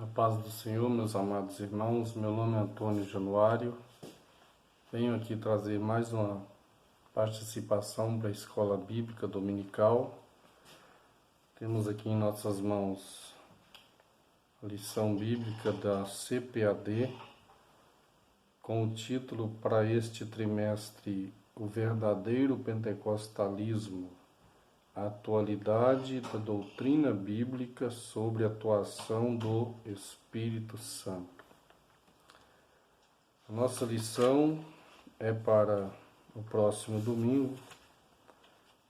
A paz do Senhor, meus amados irmãos, meu nome é Antônio Januário. Venho aqui trazer mais uma participação para a Escola Bíblica Dominical. Temos aqui em nossas mãos a lição bíblica da CPAD, com o título para este trimestre: O verdadeiro pentecostalismo, a atualidade da doutrina bíblica sobre a atuação do Espírito Santo. A nossa lição é para o próximo domingo,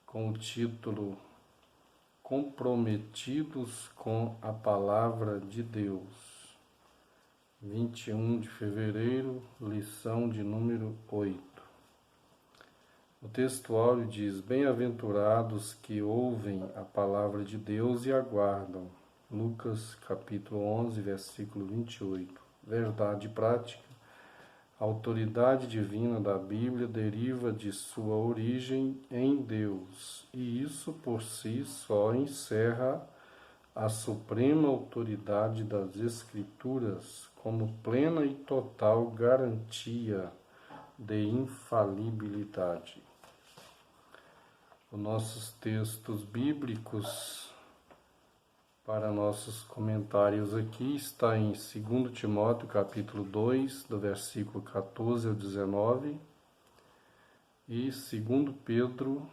com o título Comprometidos com a Palavra de Deus. 21 de fevereiro, lição de número 8. O textuário diz: Bem-aventurados que ouvem a palavra de Deus e aguardam. Lucas capítulo 11, versículo 28. Verdade prática. A autoridade divina da Bíblia deriva de sua origem em Deus, e isso por si só encerra a suprema autoridade das Escrituras como plena e total garantia de infalibilidade. Os nossos textos bíblicos para nossos comentários aqui está em 2 Timóteo capítulo 2, do versículo 14 ao 19, e 2 Pedro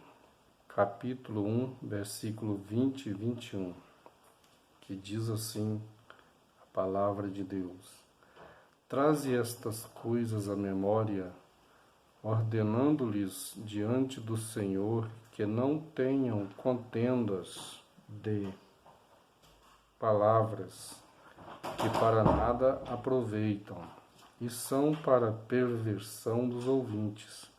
capítulo 1, versículo 20 e 21, que diz assim a palavra de Deus: Traze estas coisas à memória, ordenando-lhes diante do Senhor que não tenham contendas de palavras que para nada aproveitam e são para perversão dos ouvintes.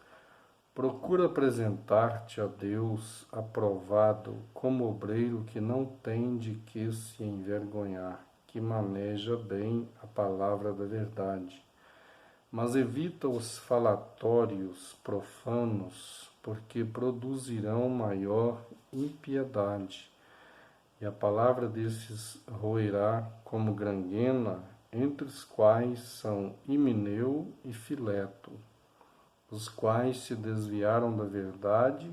Procura apresentar-te a Deus aprovado como obreiro que não tem de que se envergonhar, que maneja bem a palavra da verdade. Mas evita os falatórios profanos, porque produzirão maior impiedade, e a palavra desses roerá como granguena, entre os quais são Himeneu e Fileto, os quais se desviaram da verdade,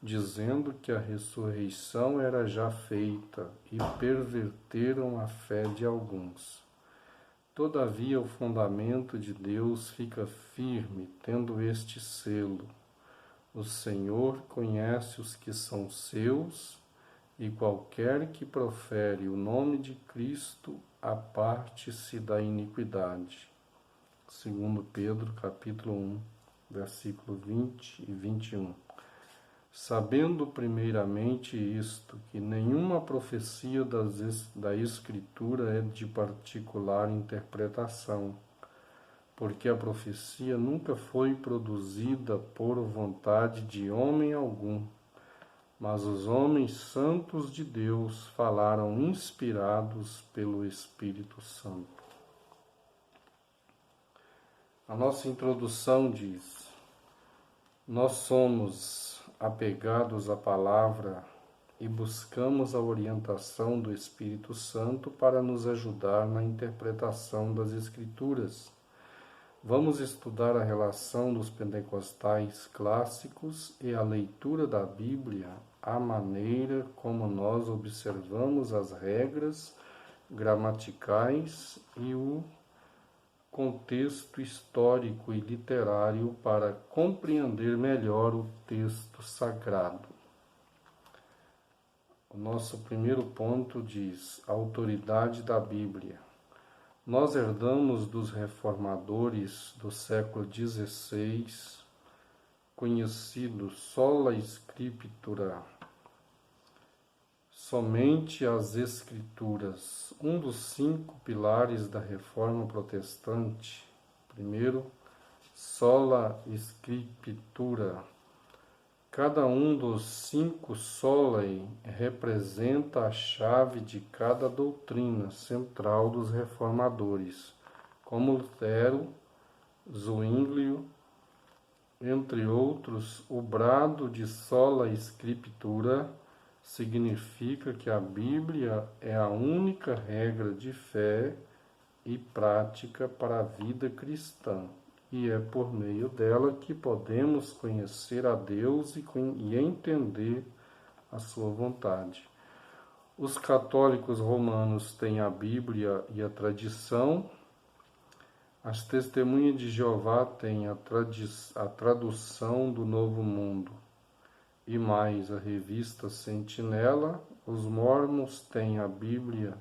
dizendo que a ressurreição era já feita, e perverteram a fé de alguns. Todavia o fundamento de Deus fica firme, tendo este selo: o Senhor conhece os que são seus, e qualquer que profere o nome de Cristo aparte-se da iniquidade. 2 Pedro capítulo 1, versículo 20 e 21. Sabendo primeiramente isto, que nenhuma profecia da Escritura é de particular interpretação, porque a profecia nunca foi produzida por vontade de homem algum, mas os homens santos de Deus falaram inspirados pelo Espírito Santo. A nossa introdução diz: nós somos apegados à palavra e buscamos a orientação do Espírito Santo para nos ajudar na interpretação das Escrituras. Vamos estudar a relação dos pentecostais clássicos e a leitura da Bíblia, a maneira como nós observamos as regras gramaticais e o contexto histórico e literário para compreender melhor o texto sagrado. O nosso primeiro ponto diz: a autoridade da Bíblia. Nós herdamos dos reformadores do século XVI, conhecido sola scriptura, somente as Escrituras, um dos 5 pilares da Reforma Protestante. Primeiro, sola scriptura. Cada um dos 5 solae representa a chave de cada doutrina central dos reformadores, como Lutero, Zwinglio, entre outros. O brado de sola scriptura significa que a Bíblia é a única regra de fé e prática para a vida cristã, e é por meio dela que podemos conhecer a Deus e entender a sua vontade. Os católicos romanos têm a Bíblia e a tradição. As testemunhas de Jeová têm a tradução do Novo Mundo e mais a revista Sentinela. Os mormons têm a Bíblia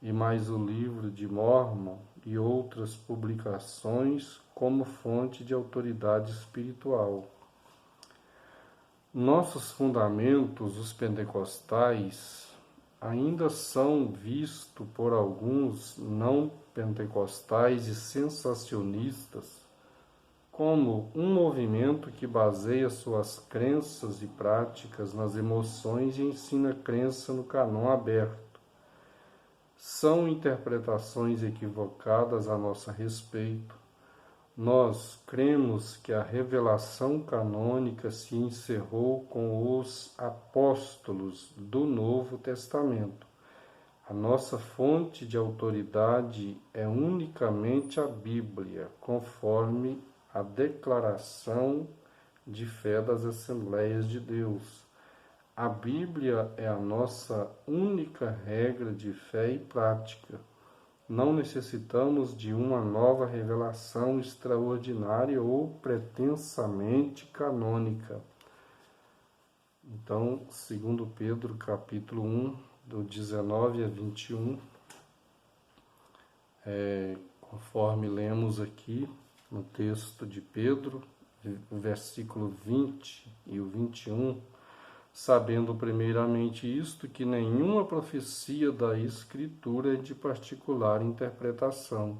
e mais o livro de Mórmon e outras publicações como fonte de autoridade espiritual. Nossos fundamentos, os pentecostais, ainda são vistos por alguns não pentecostais e sensacionistas como um movimento que baseia suas crenças e práticas nas emoções e ensina crença no cânon aberto. São interpretações equivocadas a nosso respeito. Nós cremos que a revelação canônica se encerrou com os apóstolos do Novo Testamento. A nossa fonte de autoridade é unicamente a Bíblia, conforme a declaração de fé das Assembleias de Deus. A Bíblia é a nossa única regra de fé e prática. Não necessitamos de uma nova revelação extraordinária ou pretensamente canônica. Então, 2 Pedro, capítulo 1, do 19 a 21, conforme lemos aqui no texto de Pedro, o versículo 20 e o 21, sabendo primeiramente isto, que nenhuma profecia da Escritura é de particular interpretação,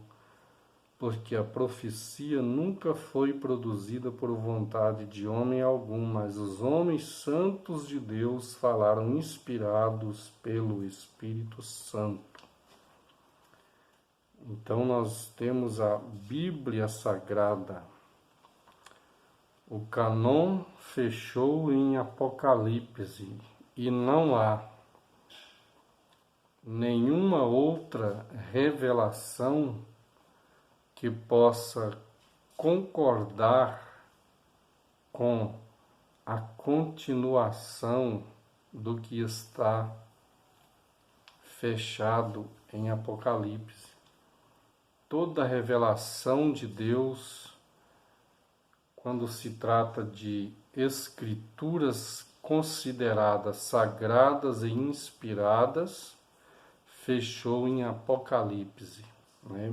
porque a profecia nunca foi produzida por vontade de homem algum, mas os homens santos de Deus falaram inspirados pelo Espírito Santo. Então nós temos a Bíblia Sagrada. O cânon fechou em Apocalipse e não há nenhuma outra revelação que possa concordar com a continuação do que está fechado em Apocalipse. Toda revelação de Deus, quando se trata de escrituras consideradas sagradas e inspiradas, fechou em Apocalipse, né?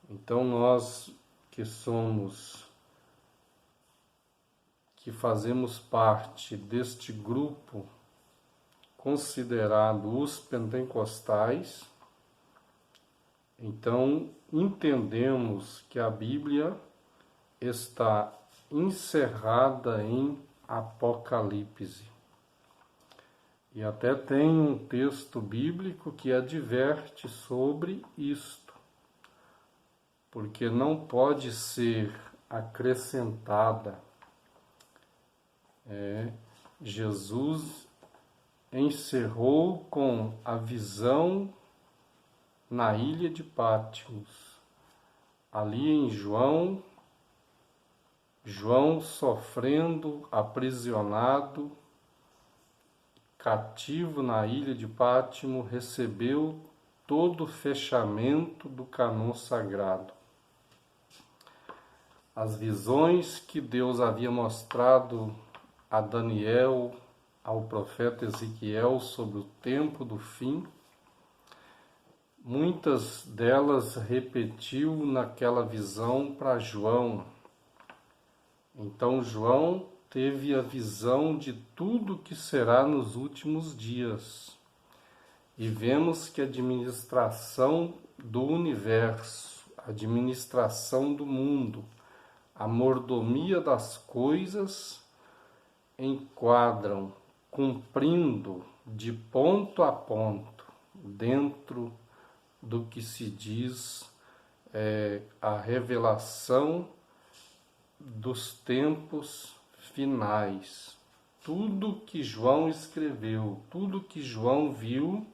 Então nós que fazemos parte deste grupo considerado os pentecostais, então entendemos que a Bíblia está encerrada em Apocalipse. E até tem um texto bíblico que adverte sobre isto, porque não pode ser acrescentada. Jesus encerrou com a visão na ilha de Patmos. Ali em João sofrendo, aprisionado, cativo na ilha de Patmos, recebeu todo o fechamento do cânon sagrado. As visões que Deus havia mostrado a Daniel, ao profeta Ezequiel sobre o tempo do fim, muitas delas repetiu naquela visão para João. Então João teve a visão de tudo que será nos últimos dias. E vemos que a administração do universo, a administração do mundo, a mordomia das coisas enquadram, cumprindo de ponto a ponto, dentro do que se diz a revelação dos tempos finais. tudo que João escreveu, tudo que João viu,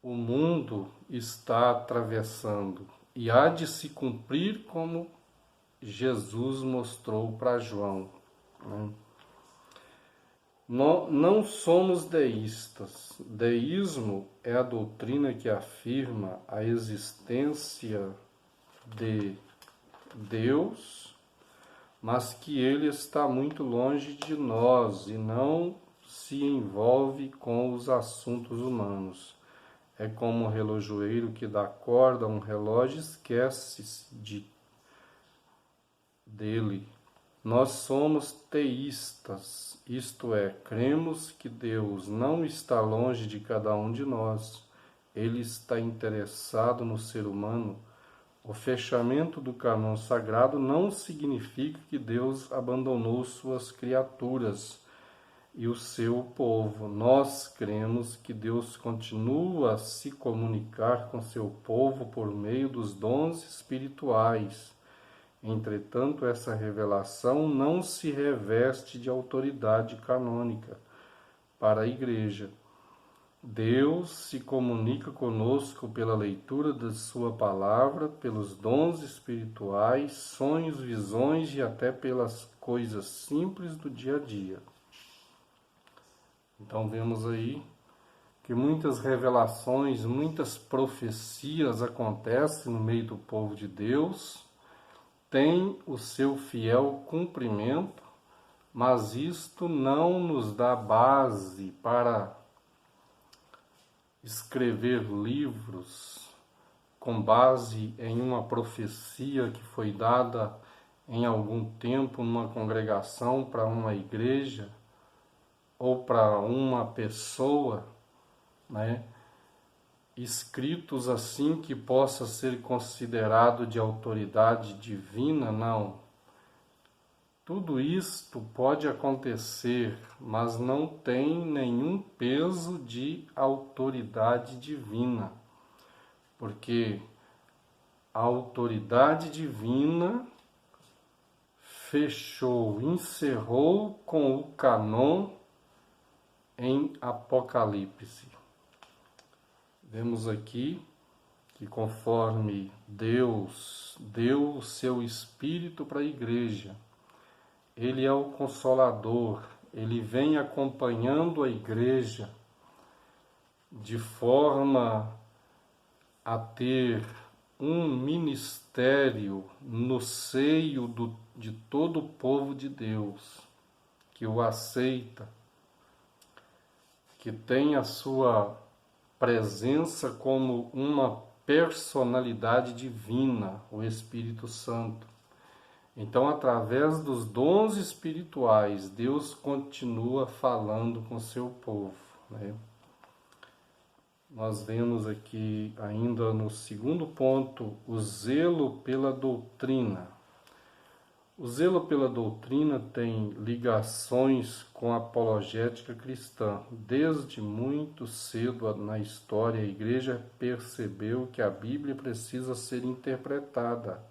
o mundo está atravessando e há de se cumprir como Jesus mostrou para João, né? Não somos deístas. Deísmo é a doutrina que afirma a existência de Deus, mas que ele está muito longe de nós e não se envolve com os assuntos humanos. É como um relojoeiro que dá corda a um relógio e esquece dele. Nós somos teístas, isto é, cremos que Deus não está longe de cada um de nós. Ele está interessado no ser humano. O fechamento do cânon sagrado não significa que Deus abandonou suas criaturas e o seu povo. Nós cremos que Deus continua a se comunicar com seu povo por meio dos dons espirituais. Entretanto, essa revelação não se reveste de autoridade canônica para a Igreja. Deus se comunica conosco pela leitura de sua palavra, pelos dons espirituais, sonhos, visões e até pelas coisas simples do dia a dia. Então vemos aí que muitas revelações, muitas profecias acontecem no meio do povo de Deus, tem o seu fiel cumprimento, mas isto não nos dá base para escrever livros com base em uma profecia que foi dada em algum tempo numa congregação para uma igreja ou para uma pessoa, né? Escritos assim que possa ser considerado de autoridade divina, não. Tudo isto pode acontecer, mas não tem nenhum peso de autoridade divina, porque a autoridade divina fechou, encerrou com o cânon em Apocalipse. Vemos aqui que conforme Deus deu o seu Espírito para a igreja, Ele é o Consolador, Ele vem acompanhando a igreja de forma a ter um ministério no seio de todo o povo de Deus, que o aceita, que tem a sua presença como uma personalidade divina, o Espírito Santo. Então, através dos dons espirituais, Deus continua falando com seu povo, né? Nós vemos aqui ainda no segundo ponto, o zelo pela doutrina. O zelo pela doutrina tem ligações com a apologética cristã. Desde muito cedo na história, a Igreja percebeu que a Bíblia precisa ser interpretada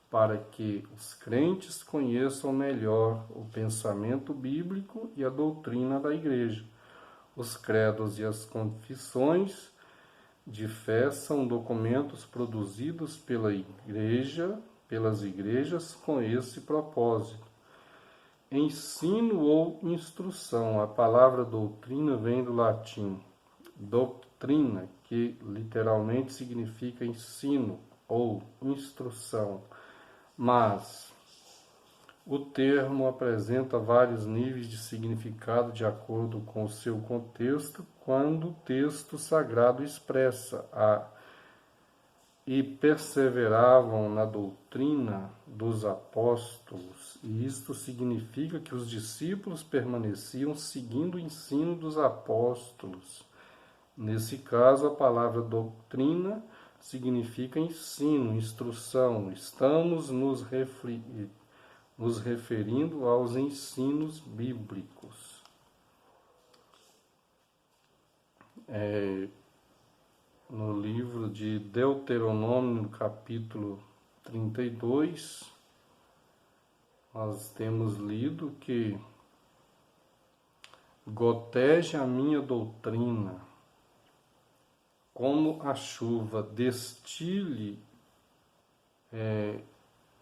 para que os crentes conheçam melhor o pensamento bíblico e a doutrina da Igreja. Os credos e as confissões de fé são documentos produzidos pelas igrejas com esse propósito. Ensino ou instrução. A palavra doutrina vem do latim doctrina, que literalmente significa ensino ou instrução. Mas o termo apresenta vários níveis de significado de acordo com o seu contexto, quando o texto sagrado expressa e perseveravam na doutrina dos apóstolos, e isto significa que os discípulos permaneciam seguindo o ensino dos apóstolos. Nesse caso, a palavra doutrina significa ensino, instrução. Estamos nos referindo aos ensinos bíblicos. No livro de Deuteronômio, no capítulo 32, nós temos lido que Goteje a minha doutrina, como a chuva, destile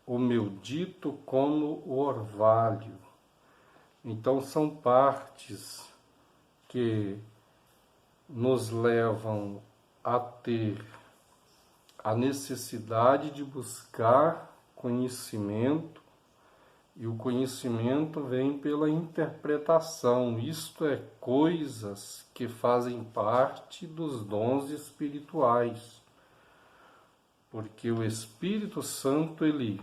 o meu dito como o orvalho. Então são partes que nos levam a ter a necessidade de buscar conhecimento, e o conhecimento vem pela interpretação, isto é, coisas que fazem parte dos dons espirituais, porque o Espírito Santo, ele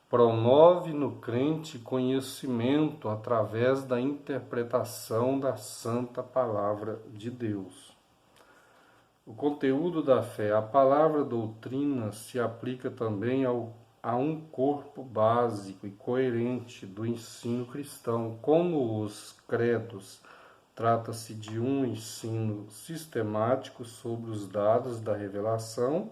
promove no crente conhecimento através da interpretação da Santa Palavra de Deus. O conteúdo da fé, a palavra doutrina, se aplica também a um corpo básico e coerente do ensino cristão. Como os credos, trata-se de um ensino sistemático sobre os dados da revelação.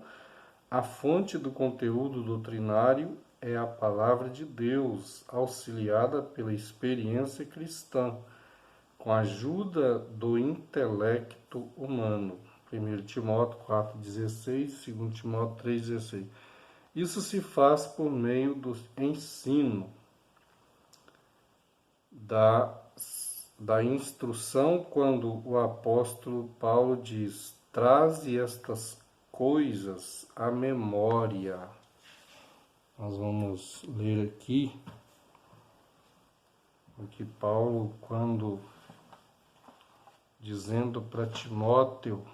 A fonte do conteúdo doutrinário é a palavra de Deus, auxiliada pela experiência cristã, com a ajuda do intelecto humano. 1 Timóteo 4,16, 2 Timóteo 3,16. Isso se faz por meio do ensino, da instrução, quando o apóstolo Paulo diz: traze estas coisas à memória. Nós vamos ler aqui o que Paulo, quando dizendo para Timóteo,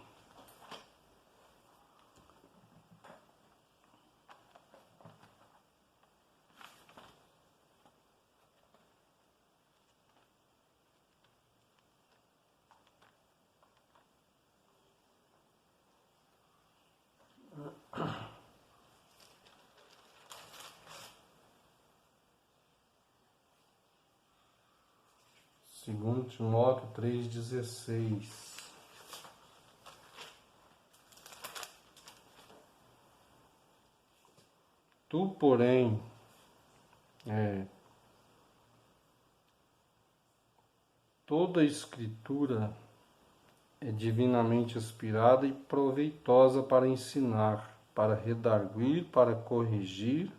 segundo Timóteo 3,16. Tu, porém, toda a Escritura é divinamente inspirada e proveitosa para ensinar, para redarguir, para corrigir,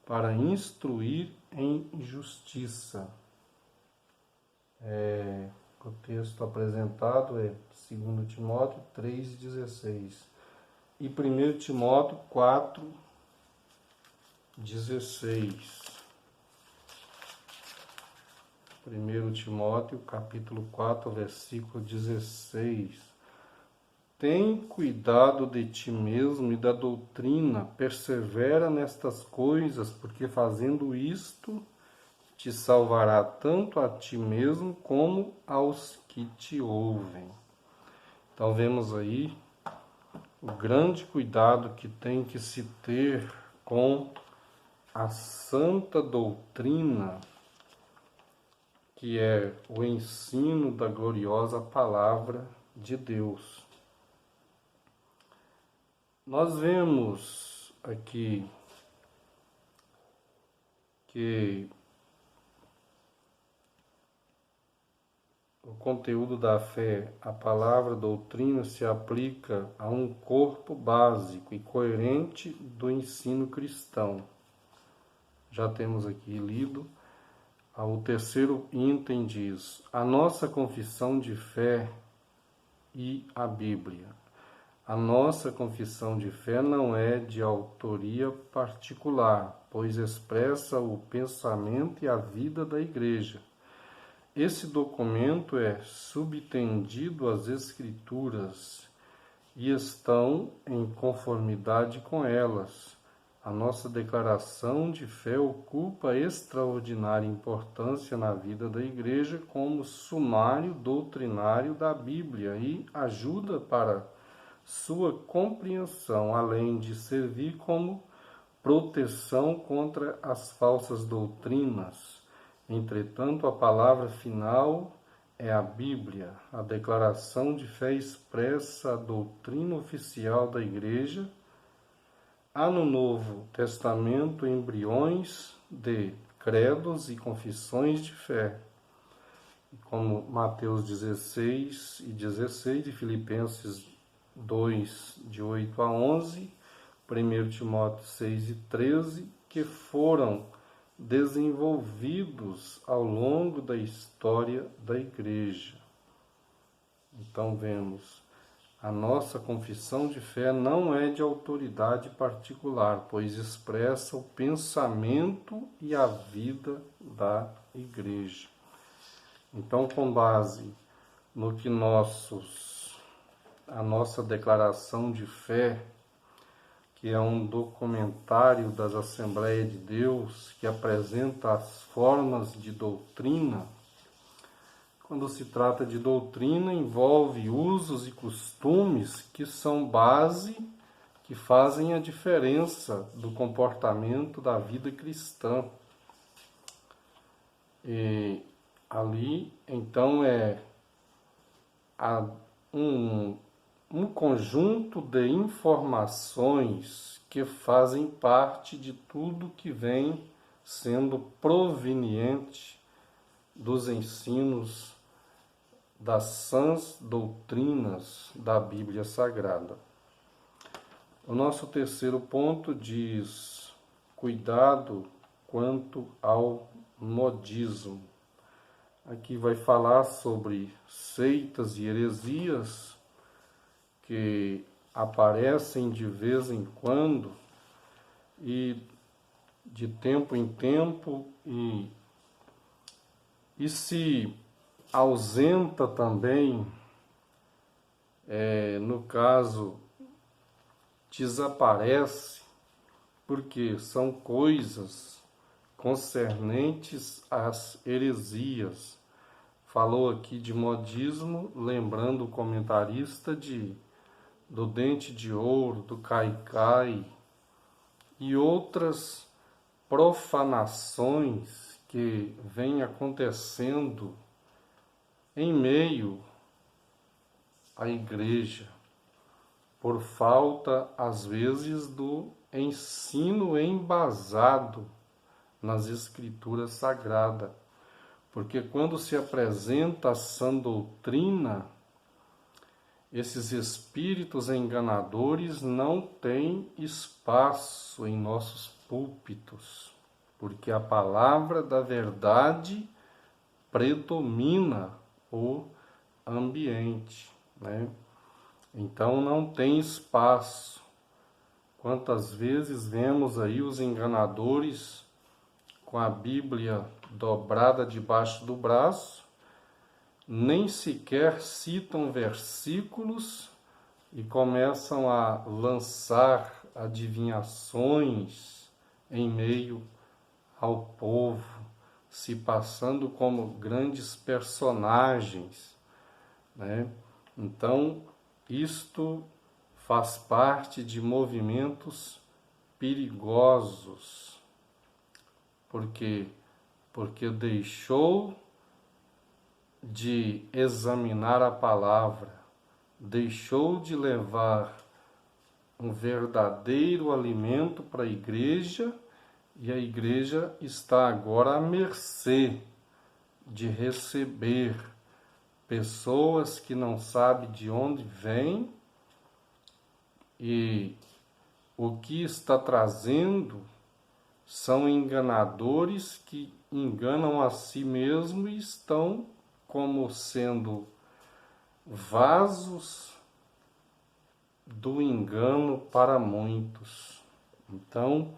para instruir em justiça. O texto apresentado é 2 Timóteo 3,16 e 1 Timóteo 4,16. 1 Timóteo capítulo 4, versículo 16. Tem cuidado de ti mesmo e da doutrina, persevera nestas coisas, porque fazendo isto te salvará tanto a ti mesmo como aos que te ouvem. Então vemos aí o grande cuidado que tem que se ter com a santa doutrina, que é o ensino da gloriosa palavra de Deus. Nós vemos aqui que o conteúdo da fé, a palavra doutrina, se aplica a um corpo básico e coerente do ensino cristão. Já temos aqui lido. O terceiro item diz: a nossa confissão de fé e a Bíblia. A nossa confissão de fé não é de autoria particular, pois expressa o pensamento e a vida da Igreja. Esse documento é subtendido às Escrituras e estão em conformidade com elas. A nossa declaração de fé ocupa extraordinária importância na vida da Igreja como sumário doutrinário da Bíblia e ajuda para sua compreensão, além de servir como proteção contra as falsas doutrinas. Entretanto, a palavra final é a Bíblia. A declaração de fé expressa a doutrina oficial da Igreja. Há no Novo Testamento embriões de credos e confissões de fé. como Mateus 16:16 e Filipenses 2, de 8 a 11, 1 Timóteo 6:13, que foram desenvolvidos ao longo da história da Igreja. Então vemos, a nossa confissão de fé não é de autoridade particular, pois expressa o pensamento e a vida da Igreja. Então, com base no que a nossa declaração de fé, que é um documentário das Assembleias de Deus, que apresenta as formas de doutrina. Quando se trata de doutrina, envolve usos e costumes que são base, que fazem a diferença do comportamento da vida cristã. E ali, então, um conjunto de informações que fazem parte de tudo que vem sendo proveniente dos ensinos das sãs doutrinas da Bíblia Sagrada. O nosso terceiro ponto diz: cuidado quanto ao modismo. Aqui vai falar sobre seitas e heresias que aparecem de vez em quando e de tempo em tempo e se ausenta também, no caso, desaparece, porque são coisas concernentes às heresias. Falou aqui de modismo, lembrando o comentarista do dente de ouro, do caicai e outras profanações que vêm acontecendo em meio à igreja, por falta, às vezes, do ensino embasado nas Escrituras Sagradas. Porque quando se apresenta a sã doutrina, esses espíritos enganadores não têm espaço em nossos púlpitos, porque a palavra da verdade predomina o ambiente, né? Então não tem espaço. Quantas vezes vemos aí os enganadores com a Bíblia dobrada debaixo do braço, nem sequer citam versículos e começam a lançar adivinhações em meio ao povo, se passando como grandes personagens, né? Então, isto faz parte de movimentos perigosos, porque deixou de examinar a palavra, deixou de levar um verdadeiro alimento para a igreja, e a igreja está agora à mercê de receber pessoas que não sabem de onde vêm e o que está trazendo são enganadores que enganam a si mesmo e estão como sendo vasos do engano para muitos. Então,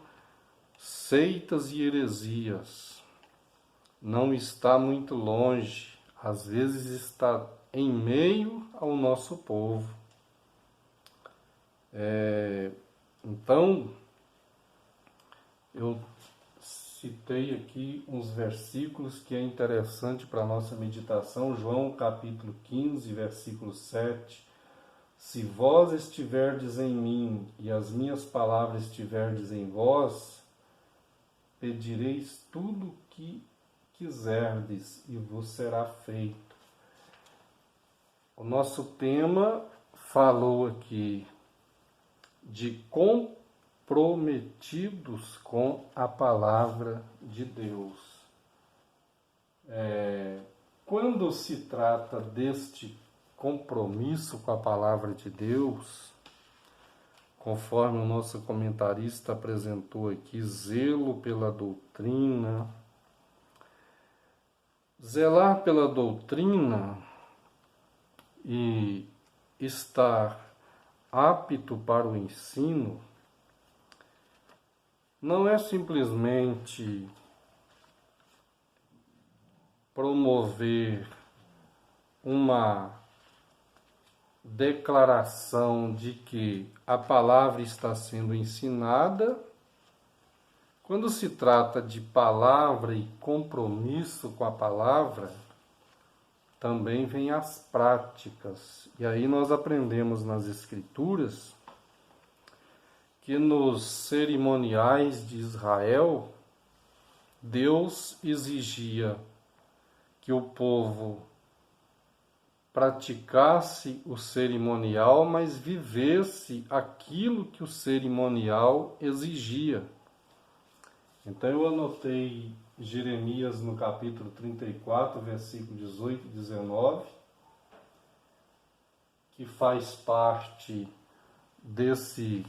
seitas e heresias não está muito longe, às vezes está em meio ao nosso povo. Então, eu citei aqui uns versículos que é interessante para a nossa meditação. João capítulo 15, versículo 7. Se vós estiverdes em mim e as minhas palavras estiverdes em vós, pedireis tudo o que quiserdes e vos será feito. O nosso tema falou aqui de comprometidos com a palavra de Deus. quando se trata deste compromisso com a palavra de Deus, conforme o nosso comentarista apresentou aqui, zelo pela doutrina. Zelar pela doutrina e estar apto para o ensino não é simplesmente promover uma declaração de que a palavra está sendo ensinada. Quando se trata de palavra e compromisso com a palavra, também vem as práticas. E aí nós aprendemos nas Escrituras que nos cerimoniais de Israel, Deus exigia que o povo praticasse o cerimonial, mas vivesse aquilo que o cerimonial exigia. Então eu anotei Jeremias no capítulo 34, versículo 18 e 19, que faz parte desse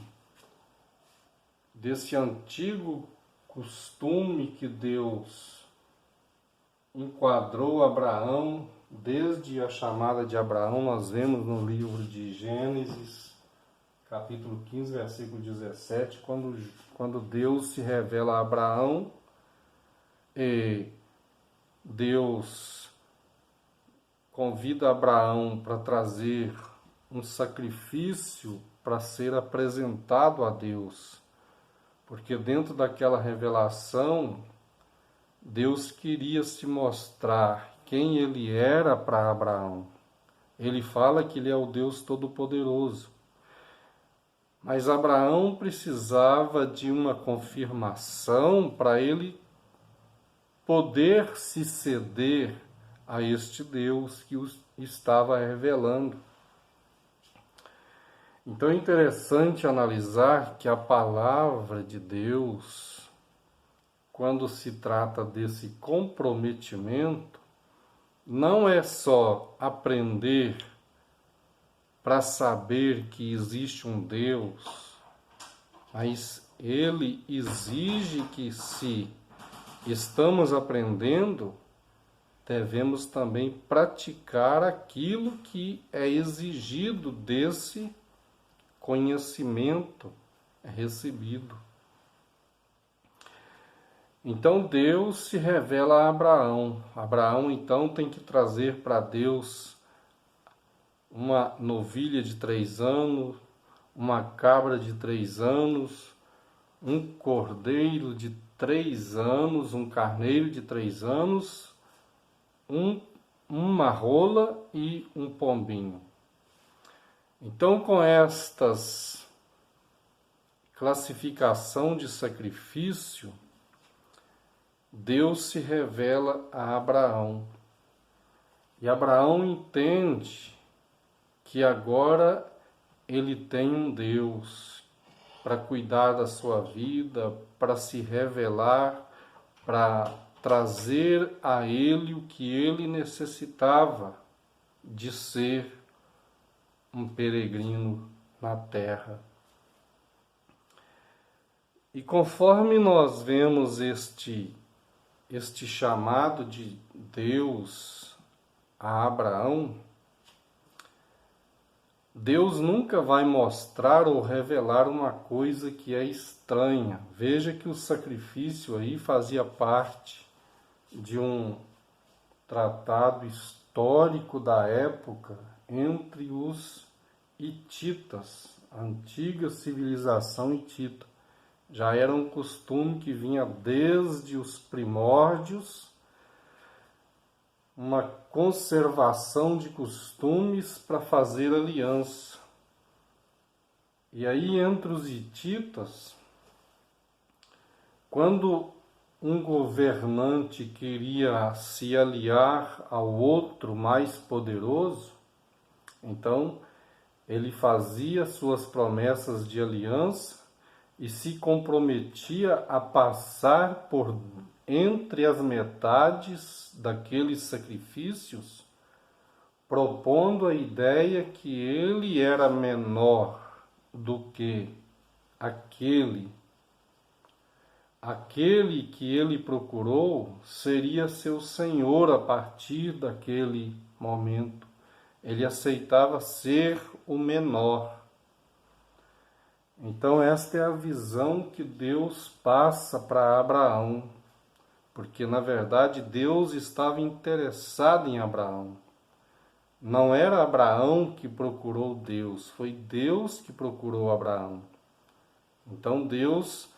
antigo costume que Deus enquadrou Abraão. Desde a chamada de Abraão, nós vemos no livro de Gênesis, capítulo 15, versículo 17, quando Deus se revela a Abraão, e Deus convida Abraão para trazer um sacrifício para ser apresentado a Deus, porque dentro daquela revelação, Deus queria se mostrar quem ele era para Abraão. Ele fala que ele é o Deus Todo-Poderoso. Mas Abraão precisava de uma confirmação para ele poder se ceder a este Deus que o estava revelando. Então é interessante analisar que a palavra de Deus, quando se trata desse comprometimento, não é só aprender para saber que existe um Deus, mas ele exige que, se estamos aprendendo, devemos também praticar aquilo que é exigido desse conhecimento recebido. Então Deus se revela a Abraão. Abraão então tem que trazer para Deus uma novilha de 3 anos, uma cabra de 3 anos, um cordeiro de 3 anos, um carneiro de 3 anos, uma rola e um pombinho. Então, com estas classificação de sacrifício, Deus se revela a Abraão. E Abraão entende que agora ele tem um Deus para cuidar da sua vida, para se revelar, para trazer a ele o que ele necessitava de ser um peregrino na terra. E conforme nós vemos este chamado de Deus a Abraão, Deus nunca vai mostrar ou revelar uma coisa que é estranha. Veja que o sacrifício aí fazia parte de um tratado histórico da época entre os hititas, a antiga civilização hitita. Já era um costume que vinha desde os primórdios, uma conservação de costumes para fazer aliança. E aí, entre os hititas, quando um governante queria se aliar ao outro mais poderoso, então ele fazia suas promessas de aliança e se comprometia a passar por entre as metades daqueles sacrifícios, propondo a ideia que ele era menor do que aquele que ele procurou seria seu senhor a partir daquele momento. Ele aceitava ser o menor. Então esta é a visão que Deus passa para Abraão, porque na verdade Deus estava interessado em Abraão. Não era Abraão que procurou Deus, foi Deus que procurou Abraão. Então Deus,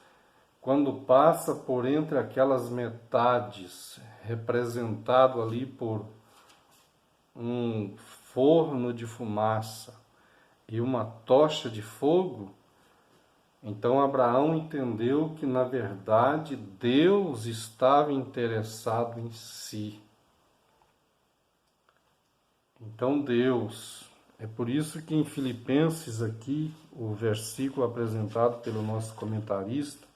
quando passa por entre aquelas metades, representado ali por um forno de fumaça e uma tocha de fogo, então Abraão entendeu que na verdade Deus estava interessado em si. Então Deus, é por isso que em Filipenses aqui, o versículo apresentado pelo nosso comentarista,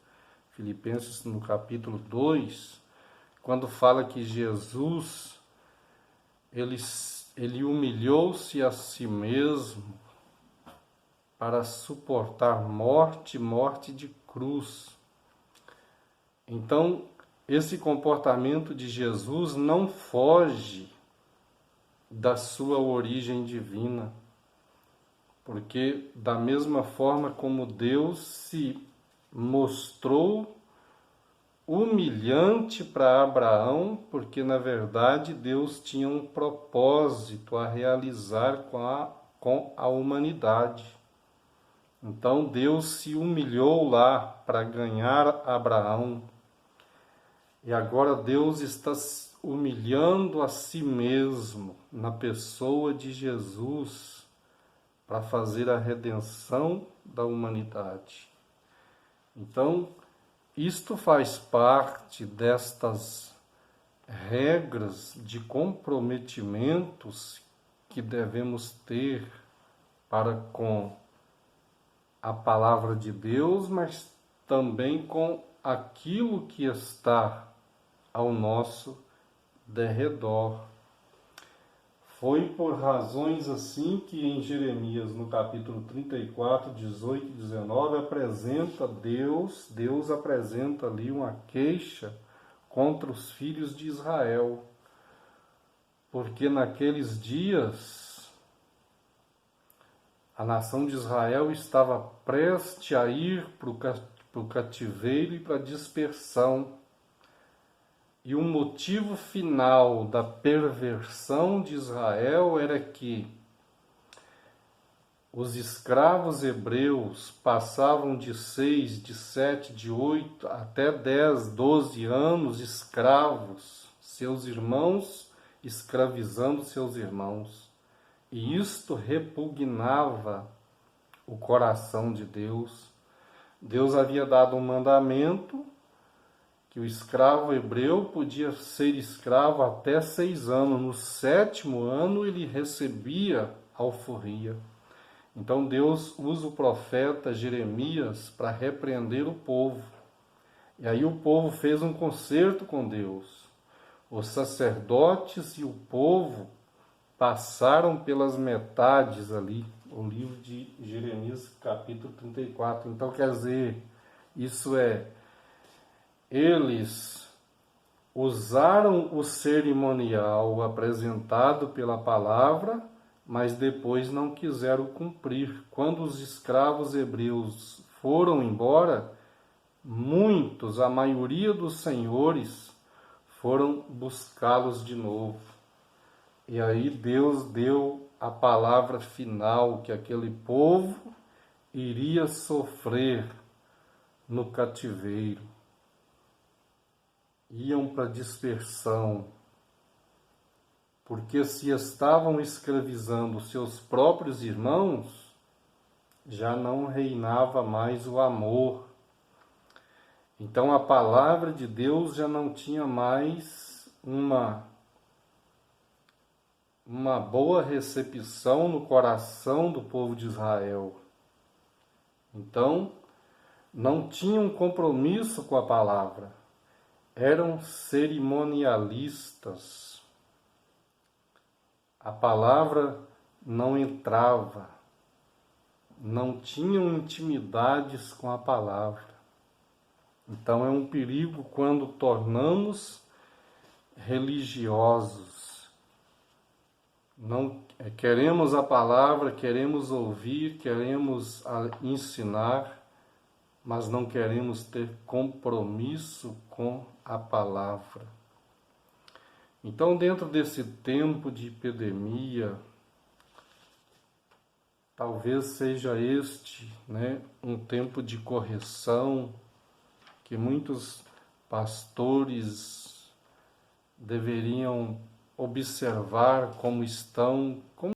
Filipenses no capítulo 2, quando fala que Jesus, ele humilhou-se a si mesmo para suportar morte de cruz. Então, esse comportamento de Jesus não foge da sua origem divina, porque da mesma forma como Deus se mostrou humilhante para Abraão, porque na verdade Deus tinha um propósito a realizar com a humanidade. Então Deus se humilhou lá para ganhar Abraão, e agora Deus está humilhando a si mesmo na pessoa de Jesus para fazer a redenção da humanidade. Então, isto faz parte destas regras de comprometimentos que devemos ter para com a palavra de Deus, mas também com aquilo que está ao nosso derredor. Foi por razões assim que em Jeremias, no capítulo 34, 18 e 19, apresenta Deus apresenta ali uma queixa contra os filhos de Israel. Porque naqueles dias, a nação de Israel estava prestes a ir para o cativeiro e para a dispersão. E o motivo final da perversão de Israel era que os escravos hebreus passavam de 6, de 7, de 8 até 10, 12 anos escravos, seus irmãos escravizando seus irmãos. E isto repugnava o coração de Deus. Deus havia dado um mandamento que o escravo hebreu podia ser escravo até 6 anos. No 7º ano ele recebia alforria. Então Deus usa o profeta Jeremias para repreender o povo. E aí o povo fez um concerto com Deus. Os sacerdotes e o povo passaram pelas metades ali, o livro de Jeremias, capítulo 34. Então quer dizer, isso é, eles usaram o cerimonial apresentado pela palavra, mas depois não quiseram cumprir. Quando os escravos hebreus foram embora, muitos, a maioria dos senhores, foram buscá-los de novo. E aí Deus deu a palavra final que aquele povo iria sofrer no cativeiro. Iam para dispersão, porque se estavam escravizando seus próprios irmãos, já não reinava mais o amor. Então a palavra de Deus já não tinha mais uma boa recepção no coração do povo de Israel. Então, não tinha um compromisso com a palavra. eram cerimonialistas. A palavra não entrava, não tinham intimidades com a palavra. Então é um perigo quando tornamos religiosos. Não queremos a palavra, queremos ouvir, queremos ensinar, mas não queremos ter compromisso com a palavra. Então, dentro desse tempo de epidemia, talvez seja este, um tempo de correção, que muitos pastores deveriam observar como estão, como